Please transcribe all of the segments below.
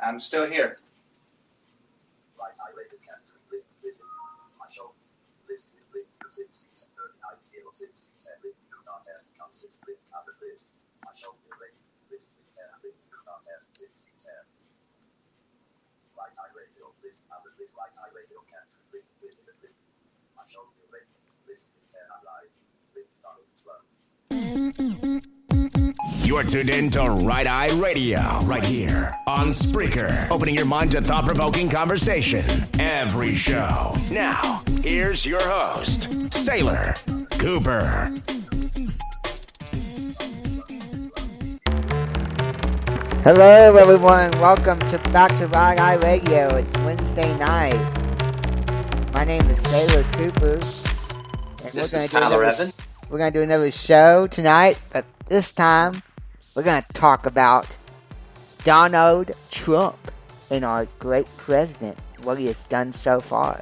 I'm still here. You're tuned in to Right Eye Radio, right here on Spreaker, opening your mind to thought-provoking conversation every show. Now, here's your host, Sailor Cooper. Hello, everyone. Welcome back to Right Eye Radio. It's Wednesday night. My name is Sailor Cooper. And This is Tyler Evan. We're going to do another show tonight, but this time we're going to talk about Donald Trump and our great president, what he has done so far.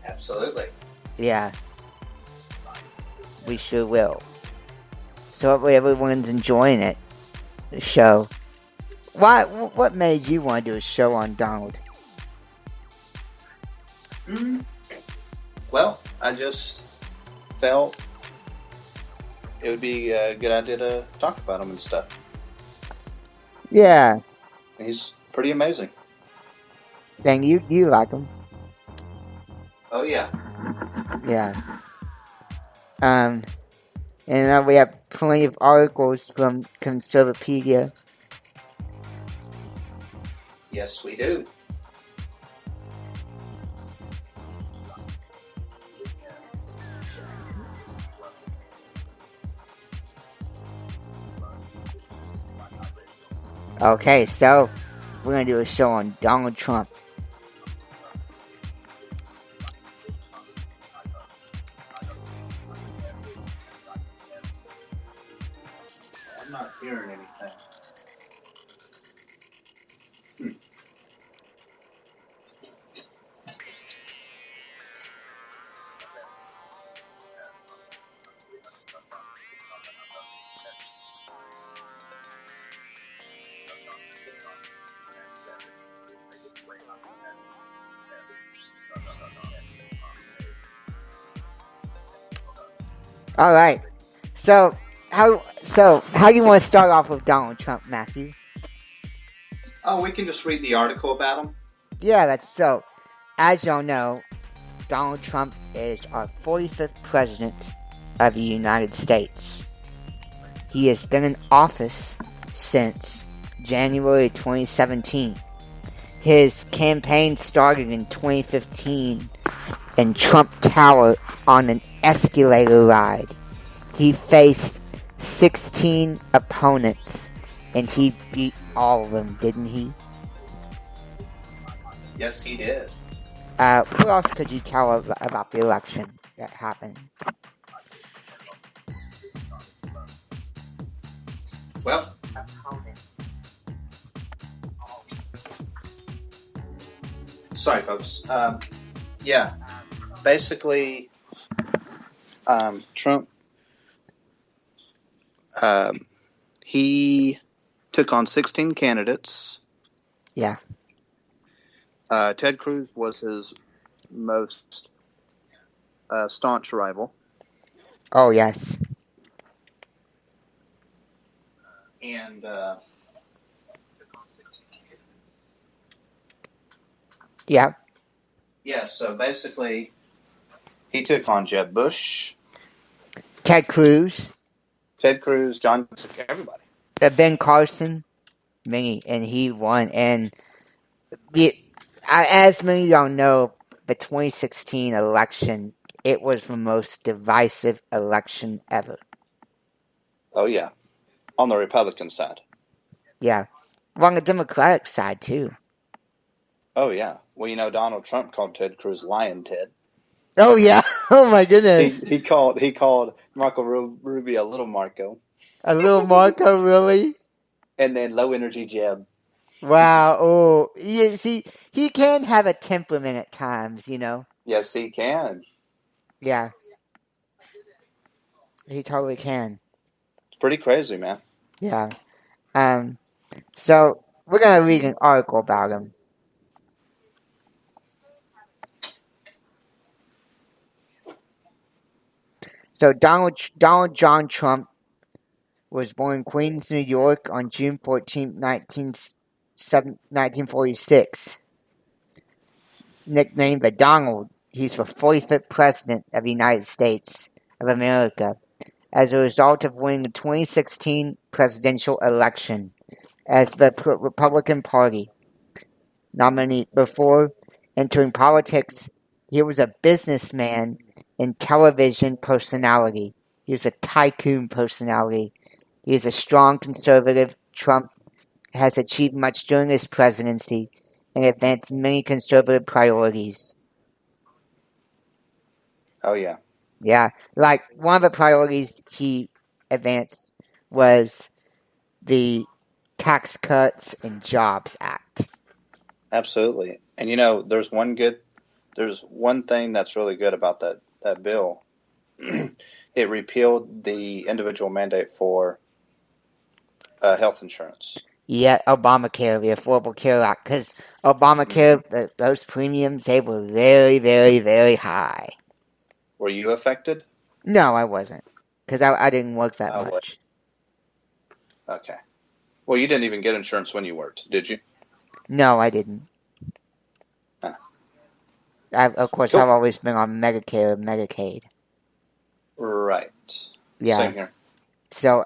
Absolutely. Yeah. We sure will. So hopefully everyone's enjoying it, the show. What made you want to do a show on Donald? Well, I just felt it would be a good idea to talk about him and stuff. Yeah. He's pretty amazing. And you like him? Oh, yeah. Yeah. And we have plenty of articles from Conservapedia. Yes, we do. Okay, so we're going to do a show on Donald Trump. I'm not hearing anything. All right. So how do you want to start off with Donald Trump, Matthew? Oh, we can just read the article about him. Yeah, that's so. As y'all know, Donald Trump is our 45th president of the United States. He has been in office since January 2017. His campaign started in 2015 in Trump Tower on an escalator ride. He faced 16 opponents and he beat all of them, didn't he? Yes, he did. What else could you tell about the election that happened? Well, sorry, folks. Yeah, basically, Trump, he took on 16 candidates. Yeah. Ted Cruz was his most staunch rival. Oh, yes. And Yeah. yeah, so basically, he took on Jeb Bush, Ted Cruz, John, everybody. Ben Carson, and he won. And as many of y'all know, the 2016 election, it was the most divisive election ever. Oh, yeah. On the Republican side. Yeah. Well, on the Democratic side, too. Oh, yeah. Well, you know, Donald Trump called Ted Cruz Lion Ted. Oh, yeah. Oh, my goodness. He called Marco Rubio Little Marco. A little Marco, really? And then Low Energy Jeb. Wow. Oh, yeah, see, he can have a temperament at times, you know? Yes, he can. Yeah. He totally can. It's pretty crazy, man. Yeah. So We're gonna read an article about him. So Donald John Trump was born in Queens, New York on June 14, 1946. Nicknamed the Donald, he's the 45th President of the United States of America as a result of winning the 2016 presidential election as the Republican Party nominee. Before entering politics, he was a businessman and television personality. He was a tycoon personality. He is a strong conservative. Trump has achieved much during his presidency and advanced many conservative priorities. Oh, yeah. Yeah, like one of the priorities he advanced was the Tax Cuts and Jobs Act. Absolutely. And there's one thing that's really good about that bill. It repealed the individual mandate for health insurance. Yeah, Obamacare, the Affordable Care Act, because Obamacare, those premiums, they were very, very, very high. Were you affected? No, I wasn't, because I didn't work that much. Okay. Well, you didn't even get insurance when you worked, did you? No, I didn't. Huh. Of course, cool. I've always been on Medicare and Medicaid. Right. Yeah. Same here. So,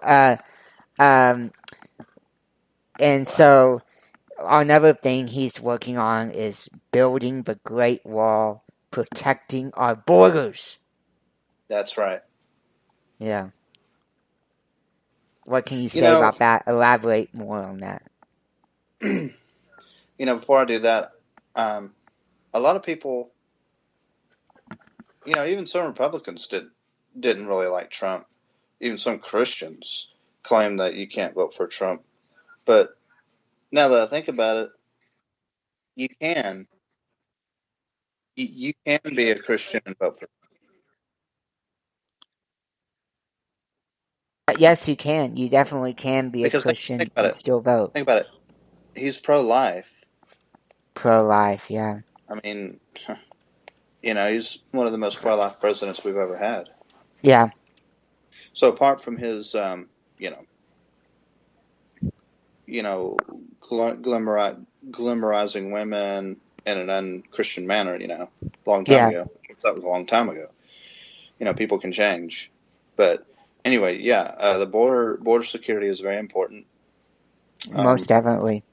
and so another thing he's working on is building the Great Wall, protecting our borders. That's right. Yeah. What can you say about that? Elaborate more on that. Before I do that, a lot of people, even some Republicans didn't really like Trump. Even some Christians claim that you can't vote for Trump. But now that I think about it, you can. You can be a Christian and vote for Trump. Yes, you can. You definitely can be a Christian and still vote. Think about it. He's pro-life. Pro-life, yeah. I mean, he's one of the most pro-life presidents we've ever had. Yeah. So apart from his, glamorizing women in an unchristian manner, long time ago. That was a long time ago. People can change. But anyway, the border security is very important. Most definitely.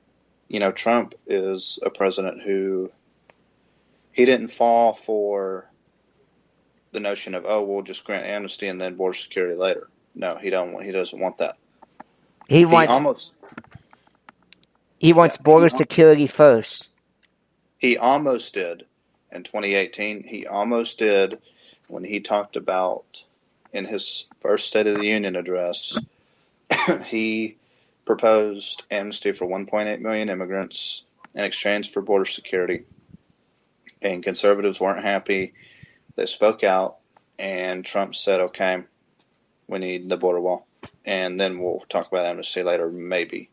Trump is a president who he didn't fall for the notion of, we'll just grant amnesty and then border security later. No, he doesn't want that. He wants border security first. He almost did in 2018. He almost did when he talked about in his first State of the Union address. He proposed amnesty for 1.8 million immigrants in exchange for border security. And conservatives weren't happy. They spoke out, and Trump said, okay, we need the border wall. And then we'll talk about amnesty later, maybe.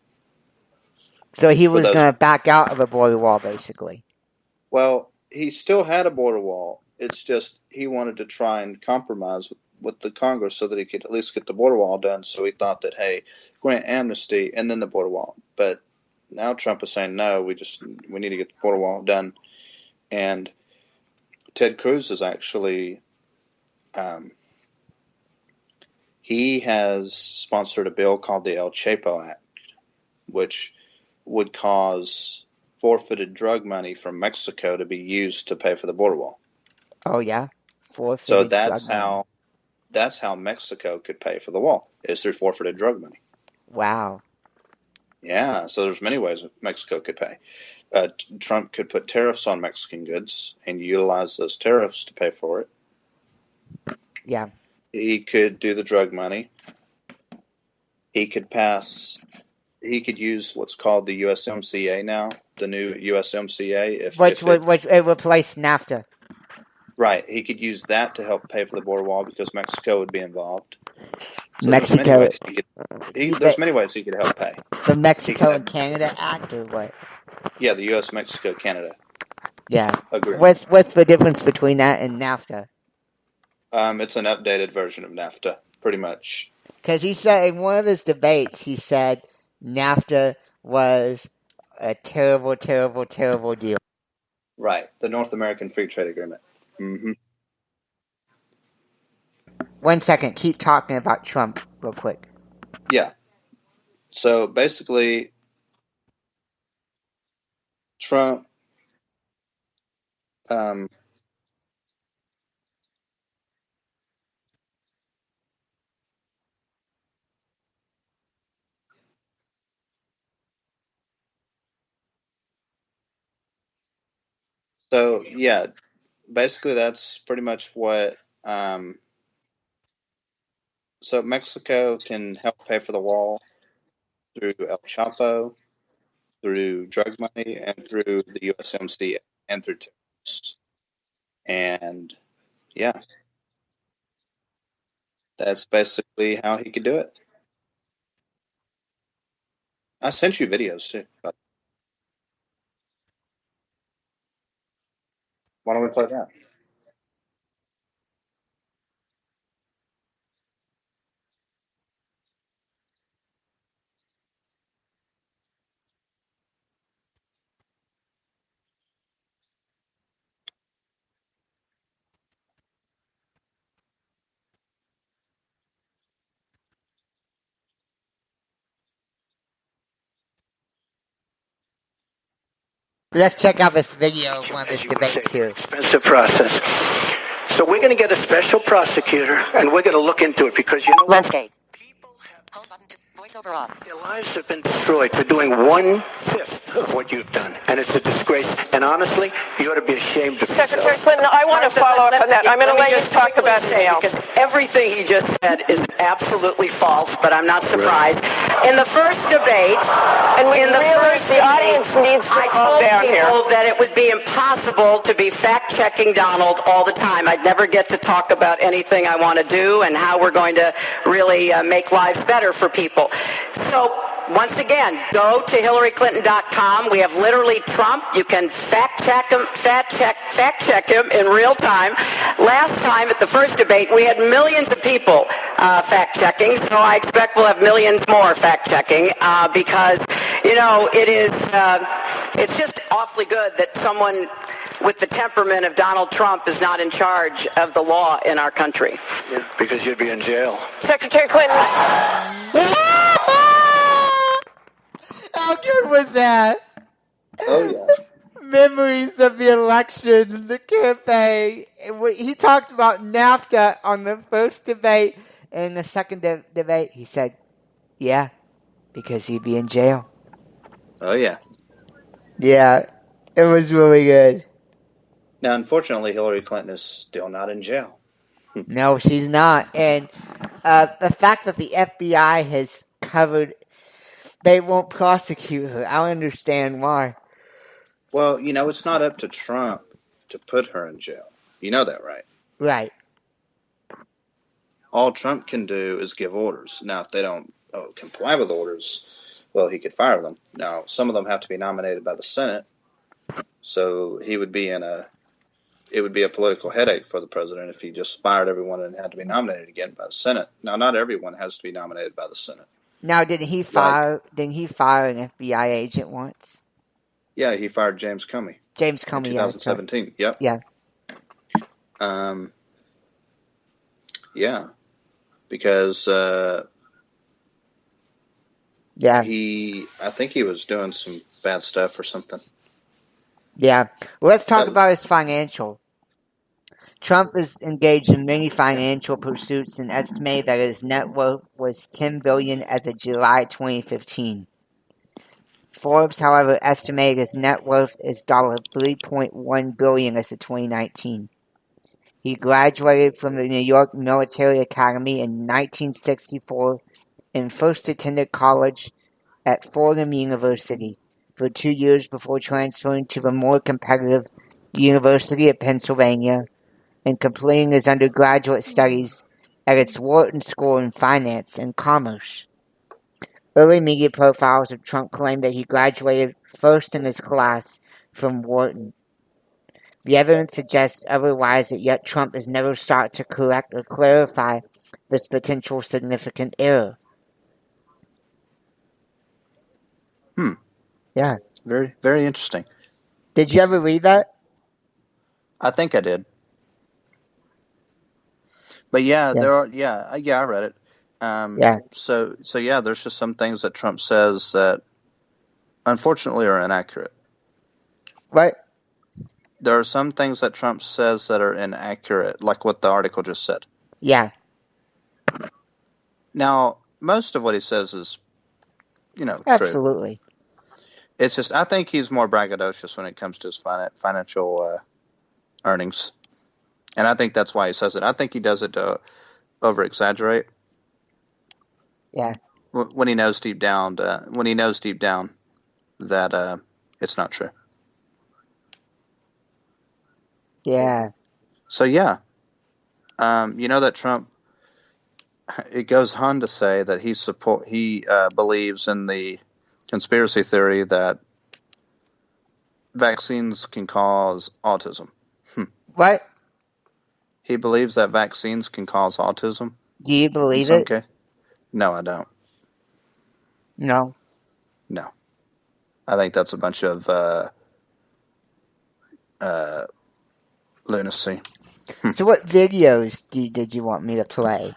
So he was going to back out of a border wall, basically. Well, he still had a border wall. It's just he wanted to try and compromise with the Congress so that he could at least get the border wall done. So he thought that, hey, grant amnesty and then the border wall. But now Trump is saying, no, we need to get the border wall done. And Ted Cruz is actually, he has sponsored a bill called the El Chapo Act, which would cause forfeited drug money from Mexico to be used to pay for the border wall. Oh yeah, so that's how Mexico could pay for the wall, is through forfeited drug money. Wow. Yeah, so there's many ways Mexico could pay. Trump could put tariffs on Mexican goods and utilize those tariffs to pay for it. Yeah. He could do the drug money. He could use what's called the USMCA now, the new USMCA. Which would replace NAFTA. Right. He could use that to help pay for the border wall because Mexico would be involved. So Mexico, there's many ways he could help pay. the Mexico and Canada Act, or what? Yeah, the U.S. Mexico Canada Yeah. agreement. What's the difference between that and NAFTA? It's an updated version of NAFTA, pretty much. Because he said in one of his debates, he said NAFTA was a terrible, terrible, terrible deal. Right, the North American Free Trade Agreement. Mm-hmm. 1 second, keep talking about Trump real quick. Yeah. So basically, Trump. So yeah, basically that's pretty much what. So Mexico can help pay for the wall through El Chapo, through drug money, and through the USMCA, and through tariffs. And yeah, that's basically how he could do it. I sent you videos too. But why don't we play that? Let's check out this video of one of his debates here. Expensive process. So we're going to get a special prosecutor, and we're going to look into it because you know Landscape. Home button. Voiceover off. their lives have been destroyed for doing 1/5 of what you've done, and it's a disgrace. And honestly, you ought to be ashamed of Secretary yourself. Clinton, I want to follow up on that. I'm going to let you talk about bail. Because everything he just said is absolutely false, but I'm not surprised. In the first debate, And we in the really, first the audience needs to I calm told down here. people that it would be impossible to be fact-checking Donald all the time. I'd never get to talk about anything I want to do and how we're going to really make lives better for people. So, once again, go to HillaryClinton.com. We have literally Trump. You can fact check him in real time. Last time at the first debate, we had millions of people fact checking. So I expect we'll have millions more fact checking because you know it's just awfully good that someone with the temperament of Donald Trump is not in charge of the law in our country. Yeah, because you'd be in jail. Secretary Clinton. How good was that? Oh yeah. Memories of the elections, the campaign. He talked about NAFTA on the first debate. And the second debate, he said, yeah, because he'd be in jail. Oh yeah. Yeah, it was really good. Now, unfortunately, Hillary Clinton is still not in jail. No, she's not. And the fact that the FBI has covered, they won't prosecute her. I don't understand why. Well, you know, it's not up to Trump to put her in jail. You know that, right? Right. All Trump can do is give orders. Now, if they don't comply with orders, well, he could fire them. Now, some of them have to be nominated by the Senate, so it would be a political headache for the president if he just fired everyone and had to be nominated again by the Senate. Now, not everyone has to be nominated by the Senate. Now, didn't he fire an FBI agent once? Yeah, he fired James Comey. James Comey, in 2017. Yep. Yeah. Yeah. Because Yeah. I think he was doing some bad stuff or something. Yeah. Well, let's talk about his financial. Trump is engaged in many financial pursuits and estimated that his net worth was $10 billion as of July 2015. Forbes, however, estimated his net worth is $3.1 billion as of 2019. He graduated from the New York Military Academy in 1964 and first attended college at Fordham University for 2 years before transferring to the more competitive University of Pennsylvania and completing his undergraduate studies at its Wharton School in Finance and Commerce. Early media profiles of Trump claim that he graduated first in his class from Wharton. The evidence suggests otherwise, that yet Trump has never sought to correct or clarify this potential significant error. Yeah. Very, very interesting. Did you ever read that? I think I did. But yeah, there are. Yeah, I read it. So yeah, there's just some things that Trump says that, unfortunately, are inaccurate. Right. There are some things that Trump says that are inaccurate, like what the article just said. Yeah. Now, most of what he says is, true. Absolutely. It's just, I think he's more braggadocious when it comes to his financial earnings. And I think that's why he says it. I think he does it to over-exaggerate. Yeah. When he knows deep down that it's not true. Yeah. So yeah, that Trump. It goes on to say that he believes in the conspiracy theory that vaccines can cause autism. What? He believes that vaccines can cause autism. Do you believe it? Okay. No, I don't. No. No. I think that's a bunch of lunacy. So what videos did you want me to play?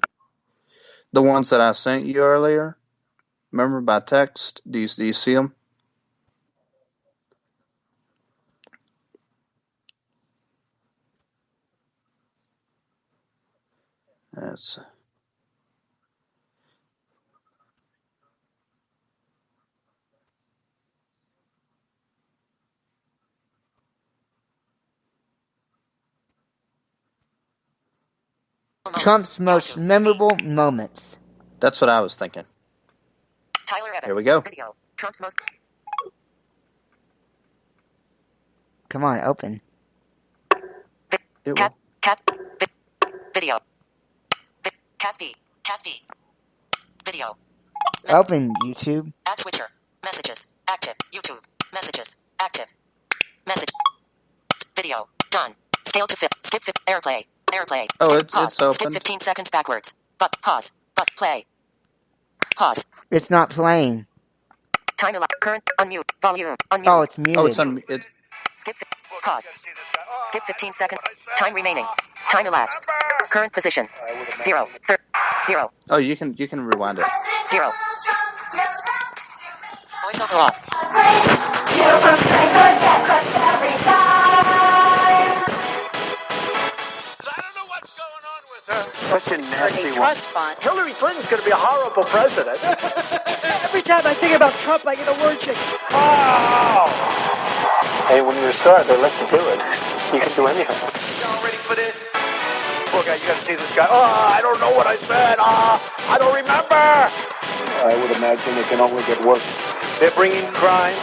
The ones that I sent you earlier. Remember by text? Do you see them? That's... Trump's most memorable moments. That's what I was thinking. Tyler Evans. Here we go. Video. Trump's most. Come on, open. Cat video. Cat V. Video. Open YouTube. App switcher. Messages. Active. YouTube. Messages. Active. Message. Video. Done. Scale to fit. Skip fit. Airplay. Oh, Skip, pause. it's open. Skip 15 seconds backwards. But pause. But play. Pause. It's not playing. Time elapsed. Current. Unmute. Volume. Unmute. Oh, it's muted. Oh, it's on. Skip. Pause. Skip 15 seconds. Time remaining. Time elapsed. Current position. 0. 0. Oh, you can rewind it. 0. Voiceover off. Such a nasty one. Hillary Clinton's going to be a horrible president. Every time I think about Trump, I get a word chicken. Oh! Hey, when you're a star, they let you do it. You can do anything. Y'all ready for this? Poor guy, you got to see this guy. Oh, I don't know what I said. I don't remember. I would imagine it can only get worse. They're bringing crime.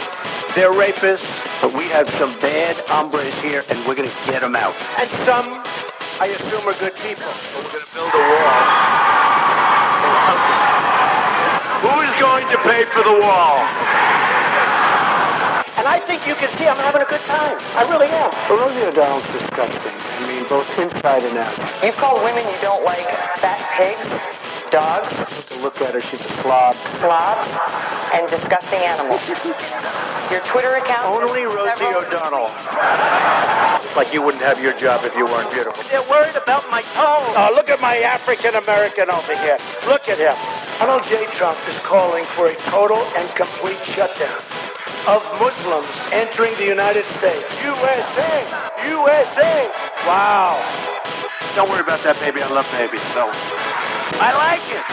They're rapists. But we have some bad hombres here, and we're going to get them out. And some, I assume, are good people. But we're going to build a wall. Who is going to pay for the wall? And I think you can see I'm having a good time. I really am. Rosie O'Donnell's disgusting. I mean, both inside and out. You've called women you don't like fat pigs, dogs. To look at her, she's a slob. Slobs, and disgusting animals. Your Twitter account... Only Rosie O'Donnell. Like you wouldn't have your job if you weren't beautiful. They're worried about my tone. Oh, look at my African-American over here. Look at him. Donald J. Trump is calling for a total and complete shutdown of Muslims entering the United States. USA! USA! Wow. Don't worry about that, baby. I love babies. So I like it.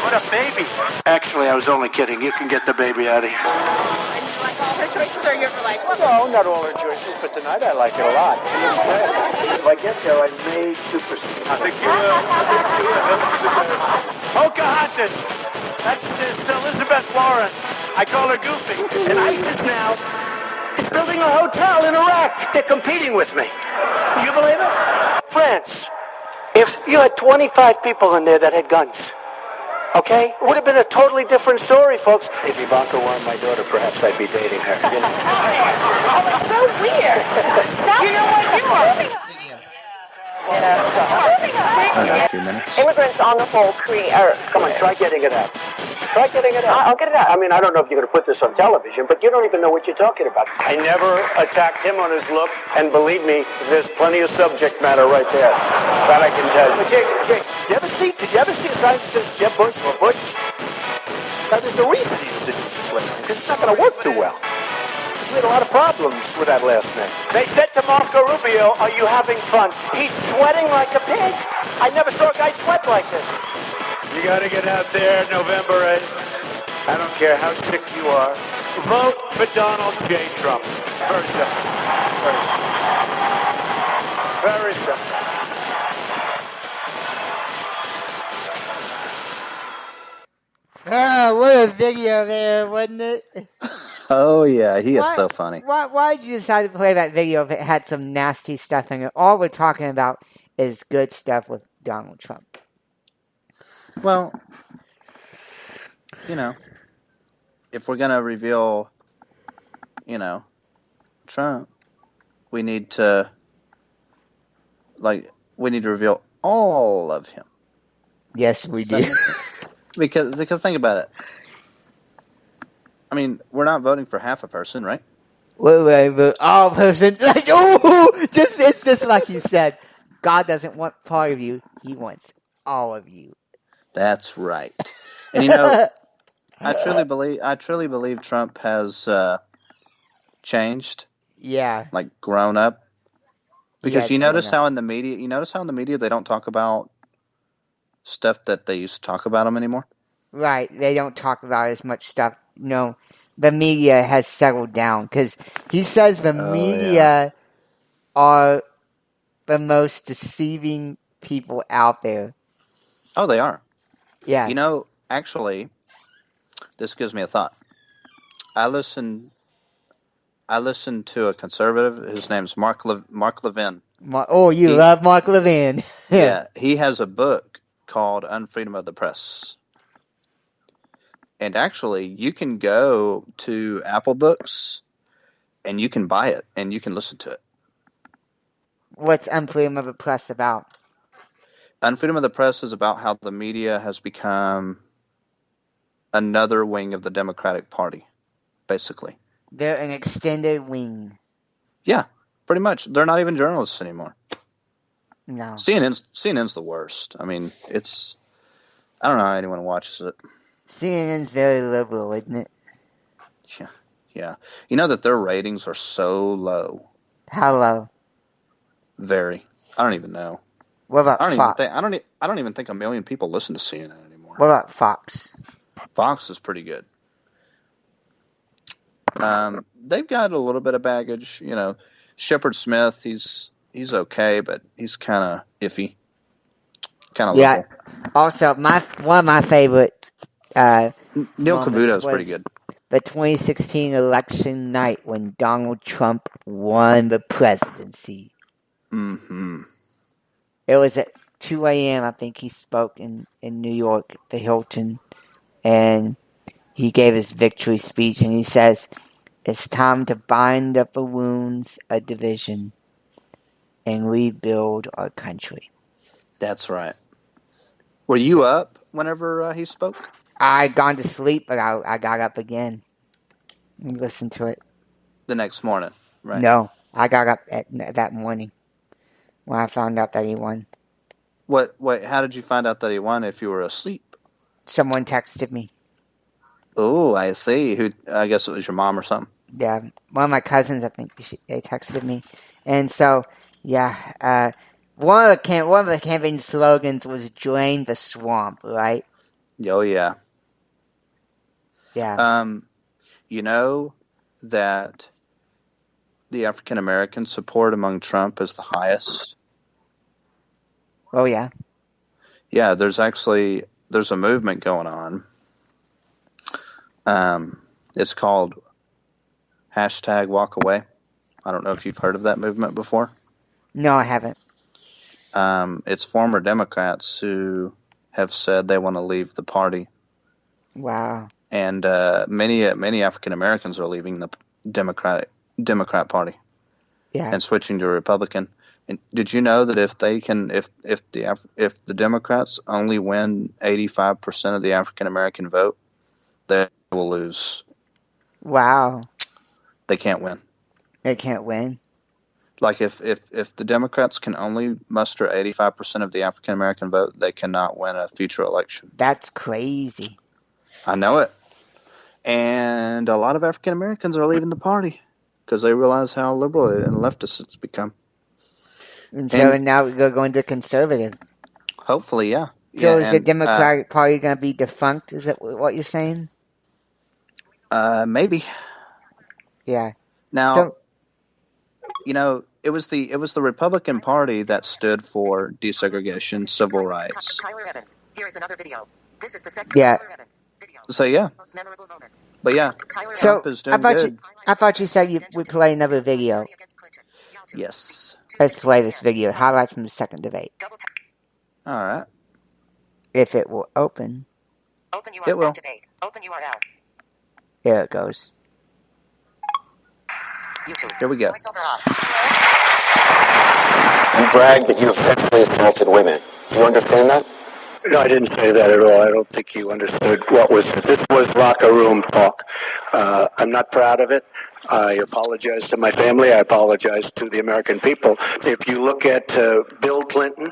What a baby. Actually, I was only kidding. You can get the baby out of here. And you like all her choices, or you're like, what? No, not all her choices, but tonight I like it a lot. If I get there, I may supersede. I think you will. Pocahontas. That's Elizabeth Warren. I call her Goofy. And ISIS now is building a hotel in Iraq. They're competing with me. You believe it? France If you had 25 people in there that had guns, okay? It would have been a totally different story, folks. If Ivanka were my daughter, perhaps I'd be dating her. You know? Oh, it's so weird. You know what? You are. Immigrants on the whole Come on, try getting it out. Try getting it out. I'll get it out. I mean, I don't know if you're going to put this on television, but you don't even know what you're talking about. I never attacked him on his look, and believe me, there's plenty of subject matter right there. That I can tell you. Jake, did you ever see a sign that says Jeb Bush or Bush? Now, there's a reason he was in this way, because it's not going to work too well. We had a lot of problems with that last name. They said to Marco Rubio, are you having fun? He's sweating like a pig. I never saw a guy sweat like this. You got to get out there November 8th. I don't care how sick you are. Vote for Donald J. Trump. Very simple. Very simple. What a video there, wasn't it? Oh, yeah, he is so funny. Why did you decide to play that video if it had some nasty stuff in it? All we're talking about is good stuff with Donald Trump. Well, you know, if we're going to reveal, Trump, we need to reveal all of him. Yes, we do. Because think about it. I mean, we're not voting for half a person, right? Well, all person. It's just like you said. God doesn't want part of you; He wants all of you. That's right. And I truly believe Trump has changed. Yeah, like grown up. Because you notice how in the media they don't talk about stuff that they used to talk about him anymore. Right, they don't talk about as much stuff. No, the media has settled down because he says the media are the most deceiving people out there. Oh, they are. Yeah. Actually, this gives me a thought. I listened to a conservative. His name's Mark Levin. Love Mark Levin. Yeah, he has a book called Unfreedom of the Press. And actually, you can go to Apple Books, and you can buy it, and you can listen to it. What's Unfreedom of the Press about? Unfreedom of the Press is about how the media has become another wing of the Democratic Party, basically. They're an extended wing. Yeah, pretty much. They're not even journalists anymore. No. CNN's the worst. I mean, I don't know how anyone watches it. CNN's very liberal, isn't it? Yeah. You know that their ratings are so low. How low? Very. I don't even know. What about Fox? I don't even think 1 million people listen to CNN anymore. What about Fox? Fox is pretty good. They've got a little bit of baggage. Shepard Smith, he's okay, but he's kind of iffy. Kind of liberal. Also, one of my favorite Neil Cavuto's pretty good. The 2016 election night when Donald Trump won the presidency. Mm-hmm. It was at 2 a.m. I think he spoke in New York, the Hilton, and he gave his victory speech, and he says, "It's time to bind up the wounds of division and rebuild our country." That's right. Were you up whenever he spoke? I'd gone to sleep, but I got up again and listened to it. The next morning, right? No, I got up that morning when I found out that he won. What? How did you find out that he won if you were asleep? Someone texted me. Oh, I see. Who? I guess it was your mom or something. Yeah, one of my cousins, I think they texted me. And so, yeah, one of the campaign slogans was "Drain the swamp," right? Oh, yeah. Yeah. You know that the African American support among Trump is the highest? Oh, yeah. Yeah, there's a movement going on. It's called #WalkAway. I don't know if you've heard of that movement before. No, I haven't. it's former Democrats who have said they want to leave the party. Wow. And many African Americans are leaving the Democrat Party. Yeah. And switching to Republican. And did you know that if the Democrats only win 85% of the African American vote, they will lose. Wow. They can't win. They can't win. Like if the Democrats can only muster 85% of the African American vote, they cannot win a future election. That's crazy. I know it. And a lot of African Americans are leaving the party because they realize how liberal and leftist it's become. And so now we're going to conservative. Hopefully, yeah. So is the Democratic Party going to be defunct? Is that what you're saying? Maybe. Yeah. Now, it was the Republican Party that stood for desegregation, civil rights. Tyler Evans. Here is another video. This is the second Tyler Evans video. So yeah. But yeah. So Trump is doing good. I thought you said you would play another video. Yes. Let's play this video. Highlights from the second debate. All right. If it will open. Open URL. It will. Debate. Open URL. There it goes. YouTube. Here we go. Voiceover off. You brag that you have sexually assaulted women. Do you understand that? No, I didn't say that at all. I don't think you understood what was it. This was locker room talk. I'm not proud of it. I apologize to my family. I apologize to the American people. If you look at Bill Clinton,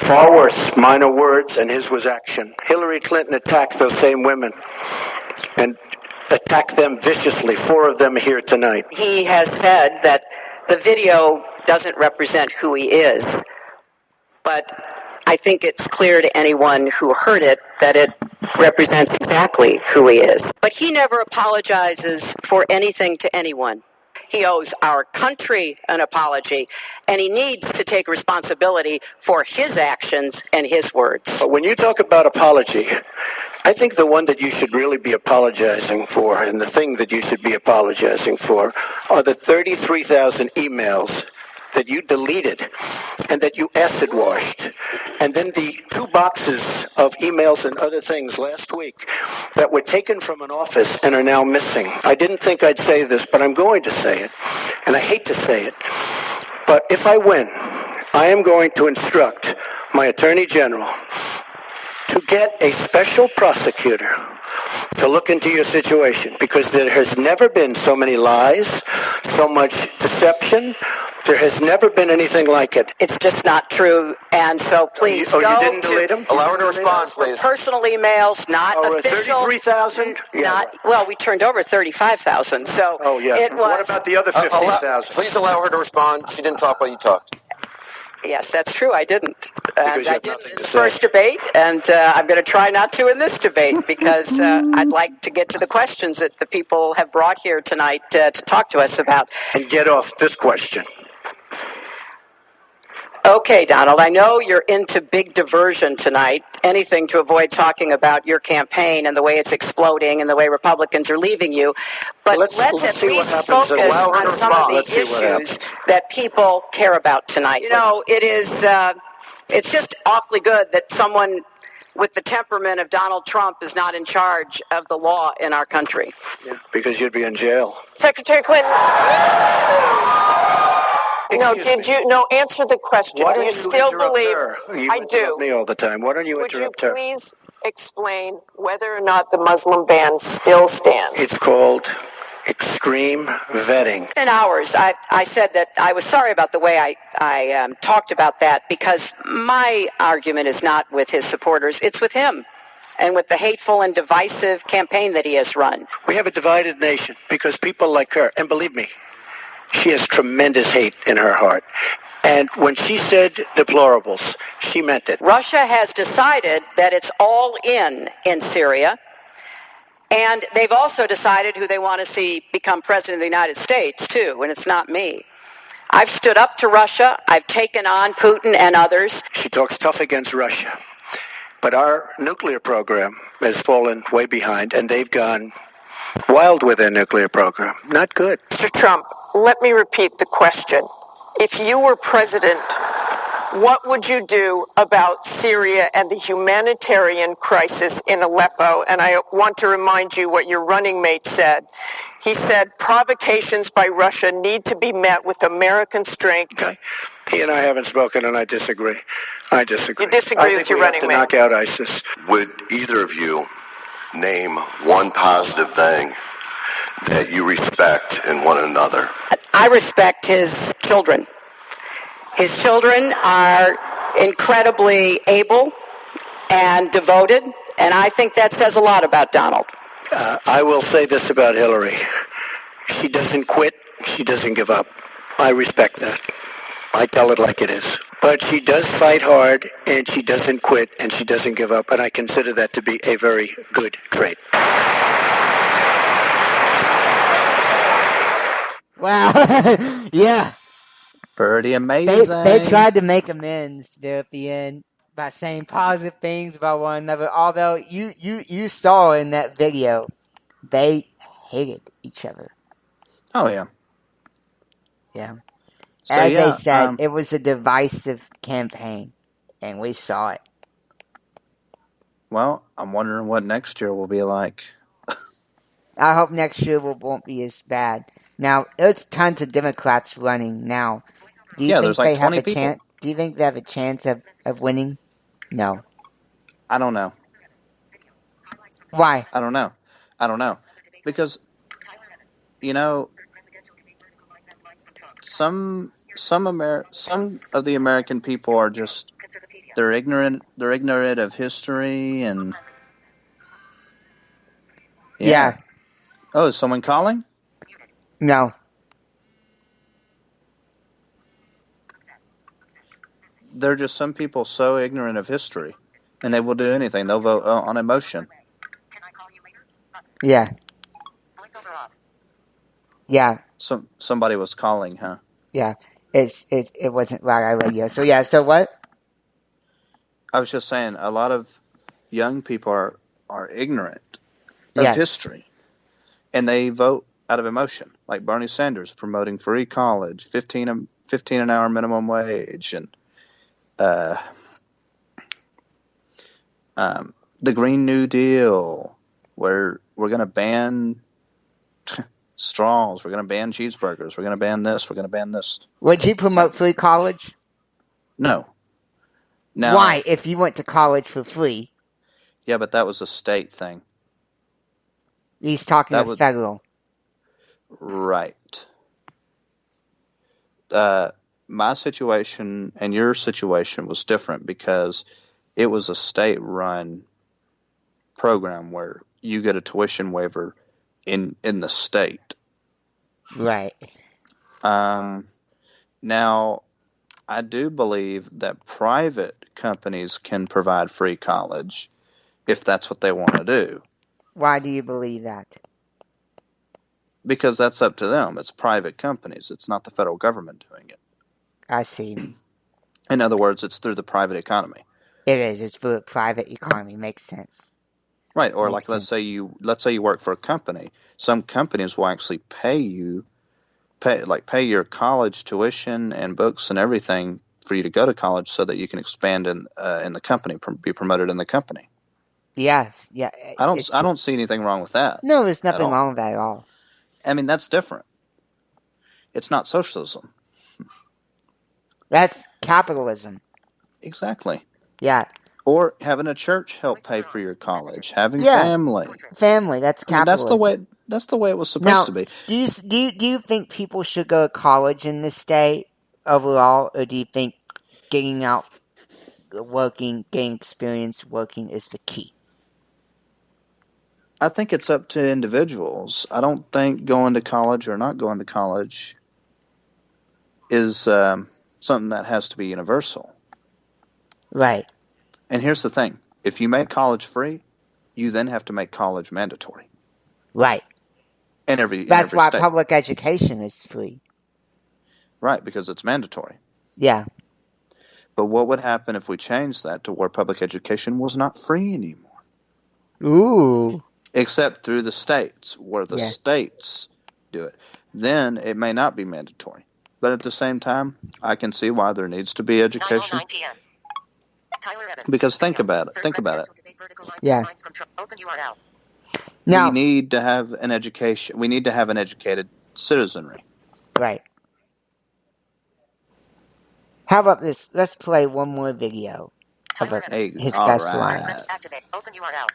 far worse, minor words, and his was action. Hillary Clinton attacked those same women and attacked them viciously. 4 of them here tonight. He has said that the video doesn't represent who he is, but I think it's clear to anyone who heard it that it represents exactly who he is. But he never apologizes for anything to anyone. He owes our country an apology, and he needs to take responsibility for his actions and his words. But when you talk about apology, I think the one that you should really be apologizing for, and the thing that you should be apologizing for, are the 33,000 emails that you deleted and that you acid washed, and then the 2 boxes of emails and other things last week that were taken from an office and are now missing. I didn't think I'd say this, but I'm going to say it, and I hate to say it, but if I win, I am going to instruct my Attorney General to get a special prosecutor to look into your situation, because there has never been so many lies, so much deception. There has never been anything like it. It's just not true, and so please go you didn't delete them? Allow her to respond, please. Personal emails, not official. 33,000? Yeah. Well, we turned over 35,000, so it was. What about the other 15,000? Please allow her to respond. She didn't talk while you talked. Yes, that's true. I didn't. And Because you I have did nothing in to the say. first debate, and I'm going to try not to in this debate because I'd like to get to the questions that the people have brought here tonight to talk to us about. And get off this question. Okay, Donald, I know you're into big diversion tonight, anything to avoid talking about your campaign and the way it's exploding and the way Republicans are leaving you. But Let's at see what least happens. focus Allow her to on some of respond. the Let's see what issues happens. that people care about tonight. You know, it is, it's just awfully good that someone with the temperament of Donald Trump is not in charge of the law in our country. Yeah, because you'd be in jail. Secretary Clinton. No, Excuse me. answer the question. Why Do don't you still interrupt believe? her? You I interrupt do. me all the time. Why don't you Would you interrupt her? please explain whether or not the Muslim ban still stands? It's called extreme vetting. In hours, I said that I was sorry about the way I talked about that because my argument is not with his supporters, it's with him and with the hateful and divisive campaign that he has run. We have a divided nation because people like her, and believe me, she has tremendous hate in her heart. And when she said deplorables, she meant it. Russia has decided that it's all in Syria, and they've also decided who they want to see become president of the United States, too, and it's not me. I've stood up to Russia. I've taken on Putin and others. She talks tough against Russia. But our nuclear program has fallen way behind, and they've gone wild with their nuclear program. Not good. Mr. Trump, let me repeat the question. If you were president What would you do about Syria and the humanitarian crisis in Aleppo? And I want to remind you what your running mate said. He said provocations by Russia need to be met with American strength. Okay. He and I haven't spoken, and I disagree. I disagree. You disagree with your running mate? I think we have to knock out ISIS. Would either of you name one positive thing that you respect in one another? I respect his children. His children are incredibly able and devoted, and I think that says a lot about Donald. I will say this about Hillary. She doesn't quit. She doesn't give up. I respect that. I tell it like it is. But she does fight hard, and she doesn't quit, and she doesn't give up, and I consider that to be a very good trait. Wow. Yeah. Pretty amazing. They tried to make amends there at the end by saying positive things about one another. Although you saw in that video, they hated each other. Oh yeah. Yeah. So, As yeah, they said, it was a divisive campaign, and we saw it. Well, I'm wondering what next year will be like. I hope next year won't be as bad. Now, there's tons of Democrats running now. Do you think they have a chance? Do you think they have a chance of winning? No. I don't know. Why? I don't know. Because, you know, some of the American people are just, they're ignorant of history and yeah. Oh, is someone calling? No. They're just some people so ignorant of history, and they will do anything. They'll vote on emotion. Can I call you later? Yeah. Voiceover off. Yeah. Somebody was calling, huh? Yeah. It wasn't Right Eye Radio. So yeah. So what? I was just saying, a lot of young people are ignorant of history, and they vote out of emotion. Like Bernie Sanders promoting free college, 15 an hour minimum wage, and the Green New Deal, where we're going to ban straws, we're going to ban cheeseburgers, we're going to ban this, we're going to ban this. Would you promote free college? No. Now, why? If you went to college for free. Yeah, but that was a state thing. He's talking about federal. Right. My situation and your situation was different because it was a state-run program where you get a tuition waiver in the state. Right. Now, I do believe that private companies can provide free college if that's what they want to do. Why do you believe that? Because that's up to them. It's private companies. It's not the federal government doing it. I see. In other words, it's through the private economy. It is. It's through the private economy. Makes sense. Right. Or like, let's say you work for a company. Some companies will actually pay your college tuition and books and everything for you to go to college so that you can expand in the company, be promoted in the company. Yes. Yeah. I don't see anything wrong with that. No, there's nothing wrong with that at all. I mean, that's different. It's not socialism. That's capitalism. Exactly. Yeah. Or having a church help pay for your college, having family. Family, that's capitalism. That's the way it was supposed to be. Do you think people should go to college in this state overall, or do you think getting out, getting experience working is the key? I think it's up to individuals. I don't think going to college or not going to college is something that has to be universal. Right. And here's the thing. If you make college free, you then have to make college mandatory. Right. That's why public education is free. Right, because it's mandatory. Yeah. But what would happen if we changed that to where public education was not free anymore? Ooh. Except through the states, where the states do it. Then it may not be mandatory. But at the same time, I can see why there needs to be education. 9:09 p.m. Tyler Evans. Because think about it. Think about it. Yeah. Open URL. Now, We need to have an education. We need to have an educated citizenry. right. How about this? Let's play one more video of his all best right. line. Press activate. Open URL.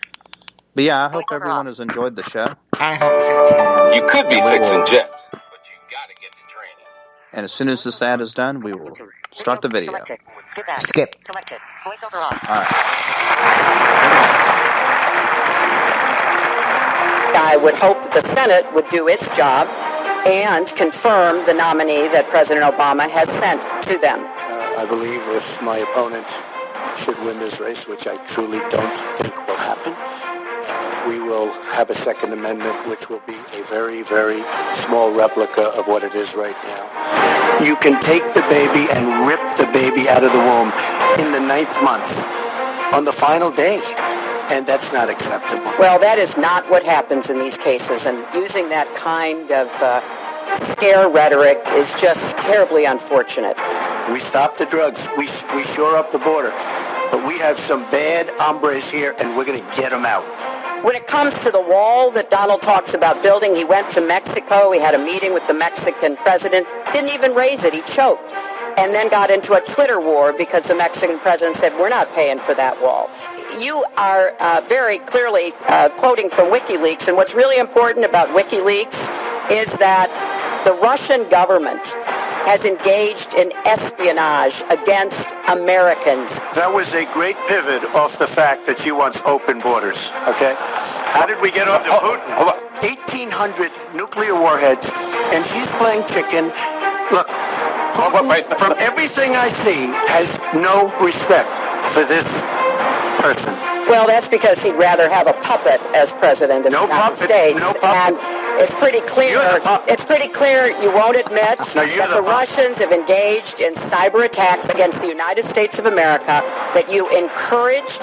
But yeah, I hope Voiceover everyone off. has enjoyed the show. I hope so too. You could be fixing jets, but you gotta get the training. And as soon as this ad is done, we will start the video. Selected. Skip ad. Skip. Selected. Voiceover off. All right. I would hope that the Senate would do its job and confirm the nominee that President Obama has sent to them. I believe if my opponent should win this race, which I truly don't think will happen, we will have a Second Amendment which will be a very, very small replica of what it is right now. You can take the baby and rip the baby out of the womb in the 9th month on the final day, and that's not acceptable. Well, that is not what happens in these cases, and using that kind of scare rhetoric is just terribly unfortunate. We stop the drugs. We shore up the border. But we have some bad hombres here, and we're going to get them out. When it comes to the wall that Donald talks about building, he went to Mexico. He had a meeting with the Mexican president. Didn't even raise it. He choked. And then got into a Twitter war because the Mexican president said, we're not paying for that wall. You are very clearly quoting from WikiLeaks. And what's really important about WikiLeaks is that the Russian government has engaged in espionage against Americans. That was a great pivot off the fact that she wants open borders, okay? How did we get off to Putin? 1,800 nuclear warheads, and she's playing chicken. Look, Putin, from everything I see, has no respect for this person. Well, that's because he'd rather have a puppet as president of the United States. No puppet. And it's pretty clear. It's pretty clear you won't admit that the Russians have engaged in cyber attacks against the United States of America, that you encouraged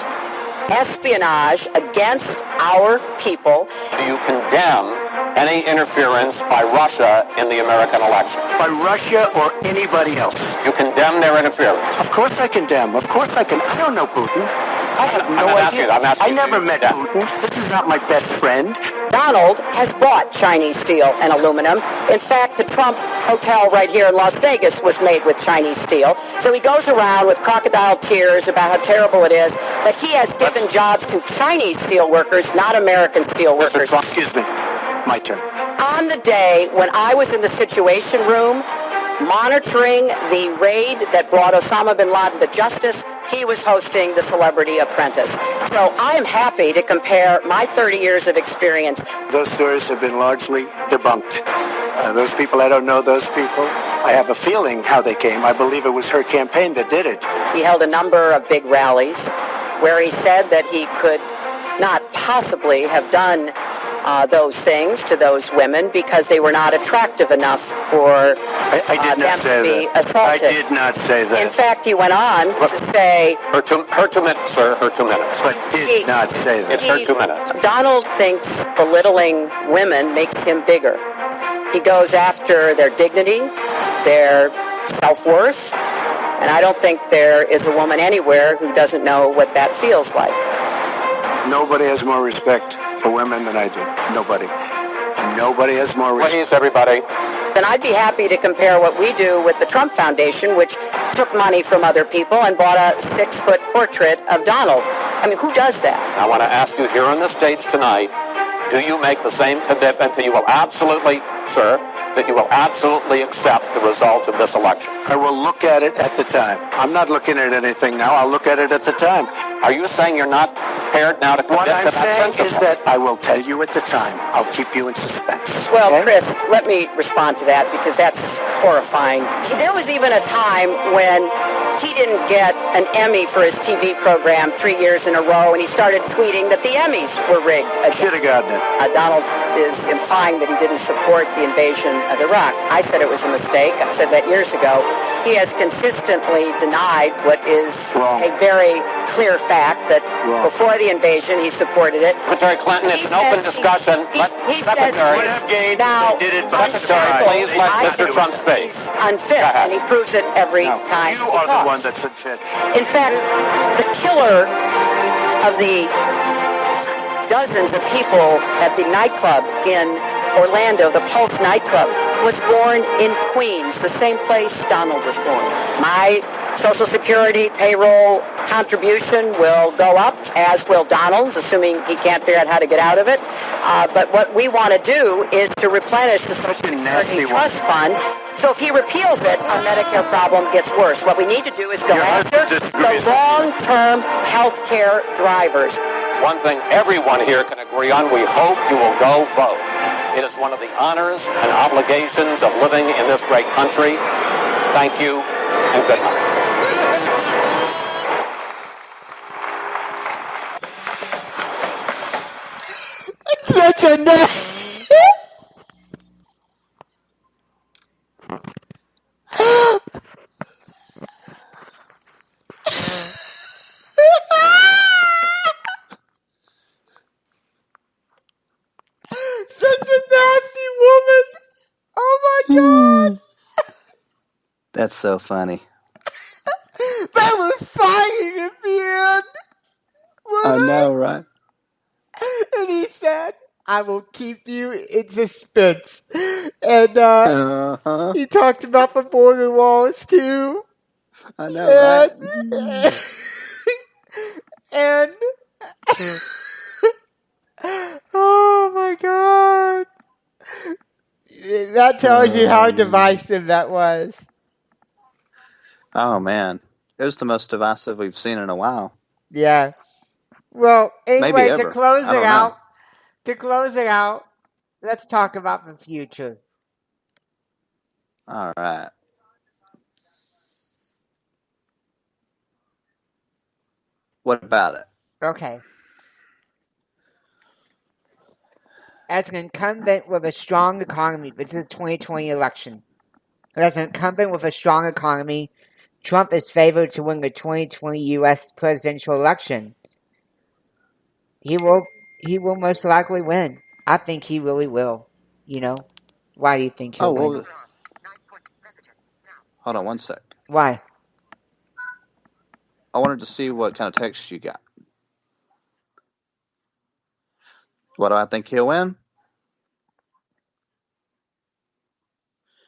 espionage against our people. Do you condemn any interference by Russia in the American election? By Russia or anybody else? You condemn their interference? Of course I condemn. Of course I can. I don't know Putin. I have no idea. I never met Putin. This is not my best friend. Donald has bought Chinese steel and aluminum. In fact, the Trump Hotel right here in Las Vegas was made with Chinese steel. So he goes around with crocodile tears about how terrible it is that he has given jobs to Chinese steel workers, not American steel workers. Excuse me. My turn. On the day when I was in the Situation Room monitoring the raid that brought Osama bin Laden to justice, he was hosting the Celebrity Apprentice. So I am happy to compare my 30 years of experience. Those stories have been largely debunked. Those people, I don't know those people. I have a feeling how they came. I believe it was her campaign that did it. He held a number of big rallies where he said that he could not possibly have done those things to those women because they were not attractive enough for them to be assaulted. I did not say that. In fact, he went on to say... Her 2 minutes, sir. Her 2 minutes. But did not say that. It's her 2 minutes. Donald thinks belittling women makes him bigger. He goes after their dignity, their self-worth, and I don't think there is a woman anywhere who doesn't know what that feels like. Nobody has more respect for women than I do. Nobody. Nobody has more respect. Please, everybody. Then I'd be happy to compare what we do with the Trump Foundation, which took money from other people and bought a 6-foot portrait of Donald. I mean, who does that? I want to ask you here on the stage tonight, do you make the same commitment that you will absolutely, sir, that you will absolutely accept the result of this election? I will look at it at the time. I'm not looking at anything now. I'll look at it at the time. Are you saying you're not prepared now to commit to that principle? What I'm saying is that I will tell you at the time. I'll keep you in suspense. Well, okay? Chris, let me respond to that because that's horrifying. There was even a time when he didn't get an Emmy for his TV program 3 years in a row, and he started tweeting that the Emmys were rigged. Should have gotten it. Donald is implying that he didn't support the invasion of Iraq. I said it was a mistake. I said that years ago. He has consistently denied what is a very clear fact that before the invasion he supported it. Secretary Clinton, it's an open discussion. Secretary, now, please let Mr. Trump speak. He's unfit, and he proves it every time You he are talks. the one that's unfit. In fact, the killer of the dozens of people at the nightclub in Orlando, the Pulse nightclub, was born in Queens, the same place Donald was born. My Social Security payroll contribution will go up, as will Donald's, assuming he can't figure out how to get out of it. But what we want to do is to replenish the Social Security Trust Fund. So if he repeals it, our Medicare problem gets worse. What we need to do is go after the long-term health care drivers. One thing everyone here can agree on, we hope you will go vote. It is one of the honors and obligations of living in this great country. Thank you, and good night. Such a nice. Such a nasty woman. Oh my God. That's so funny. They were fighting at the end. I know, right? And he said, I will keep you in suspense. And he talked about the border walls too. I know, right? And oh my God. That tells you how divisive that was. Oh, man. It was the most divisive we've seen in a while. Yeah. Well, anyway, Maybe to ever. close I don't it out, let's talk about the future. All right. What about it? Okay. As an incumbent with a strong economy, this is the 2020 election. As an incumbent with a strong economy, Trump is favored to win the 2020 U.S. presidential election. He will most likely win. I think he really will. You know? Why do you think he'll win? Well, hold on one sec. Why? I wanted to see what kind of text you got. What do I think he'll win?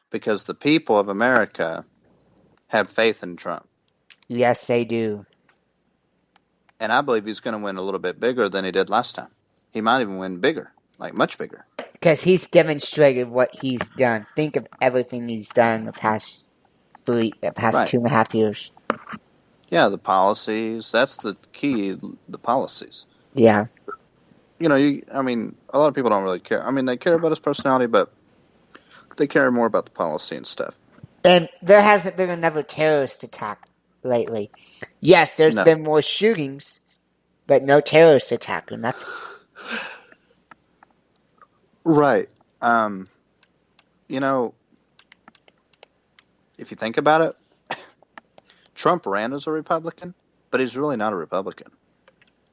Because the people of America have faith in Trump. Yes, they do. And I believe he's going to win a little bit bigger than he did last time. He might even win bigger, like much bigger. Because he's demonstrated what he's done. Think of everything he's done in the past right. 2.5 years. Yeah, the policies. That's the key, the policies. Yeah. You know, a lot of people don't really care. I mean, they care about his personality, but they care more about the policy and stuff. And there hasn't been another terrorist attack lately. Yes, there's been more shootings, but no terrorist attack or nothing. Right. You know, if you think about it, Trump ran as a Republican, but he's really not a Republican.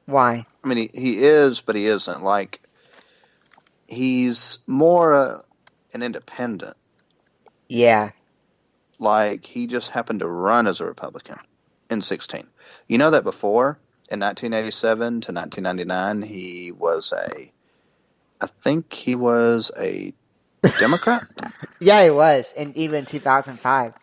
Why? I mean, he is, but he isn't. Like, he's more an independent. Yeah. Like, he just happened to run as a Republican in 2016. You know that before, in 1987 to 1999, he was I think he was a Democrat? Yeah, he was, and even 2005.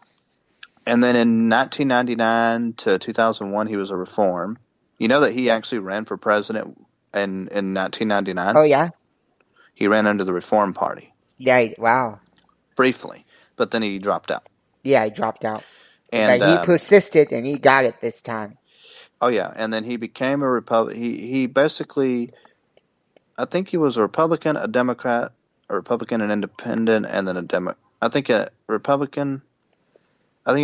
And then in 1999 to 2001, he was a Reform. You know that he actually ran for president in 1999? Oh, yeah? He ran under the Reform Party. Yeah, wow. Briefly. But then he dropped out. Yeah, he dropped out. And but he persisted, and he got it this time. Oh, yeah. And then he became a Republican. He basically, I think he was a Republican, a Democrat, a Republican, an independent, and then a Democrat. I think he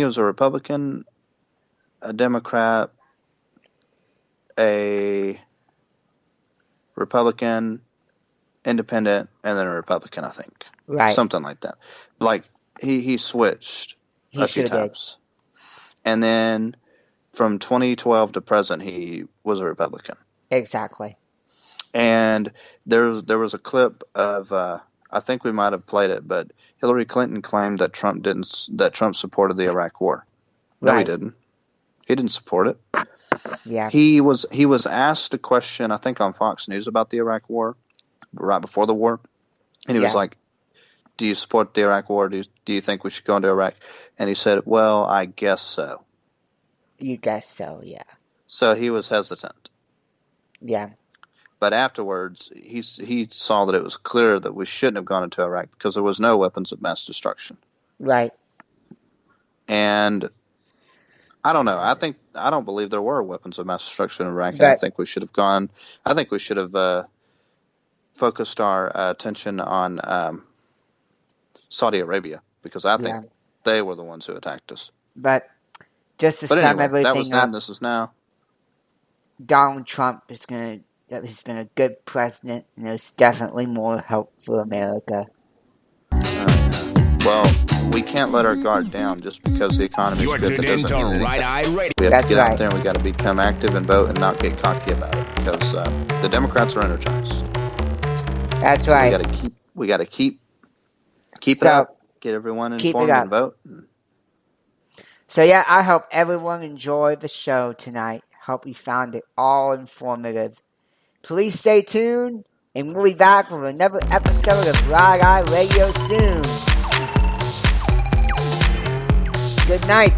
was a Republican, a Democrat, a Republican, Independent, and then a Republican, I think. Right. Something like that. Like, he switched a few times. And then from 2012 to present, he was a Republican. Exactly. And there was a clip of, I think we might have played it, but Hillary Clinton claimed that Trump supported the Iraq War. No, Right. he didn't. He didn't support it. Yeah. He was asked a question, I think on Fox News, about the Iraq War, right before the war, and he was like, "Do you support the Iraq War? Do you think we should go into Iraq?" And he said, "Well, I guess so." You guess so, yeah. So he was hesitant. Yeah. But afterwards, he saw that it was clear that we shouldn't have gone into Iraq because there was no weapons of mass destruction. Right. And I don't know. I don't believe there were weapons of mass destruction in Iraq. And I think we should have gone. I think we should have focused our attention on Saudi Arabia because I think they were the ones who attacked us. But just to sum anyway, everything that was then, up, this is now. Donald Trump has been a good president, and there's definitely more help for America. Well, we can't let our guard down just because the economy is good. You're tuned in to Right Eye Radio. We have to get out there and we got to become active and vote and not get cocky about it because the Democrats are energized. That's right. We got to keep it up. Get everyone informed and vote. So yeah, I hope everyone enjoyed the show tonight. Hope you found it all informative. Please stay tuned, and we'll be back with another episode of Right Eye Radio soon. Good night.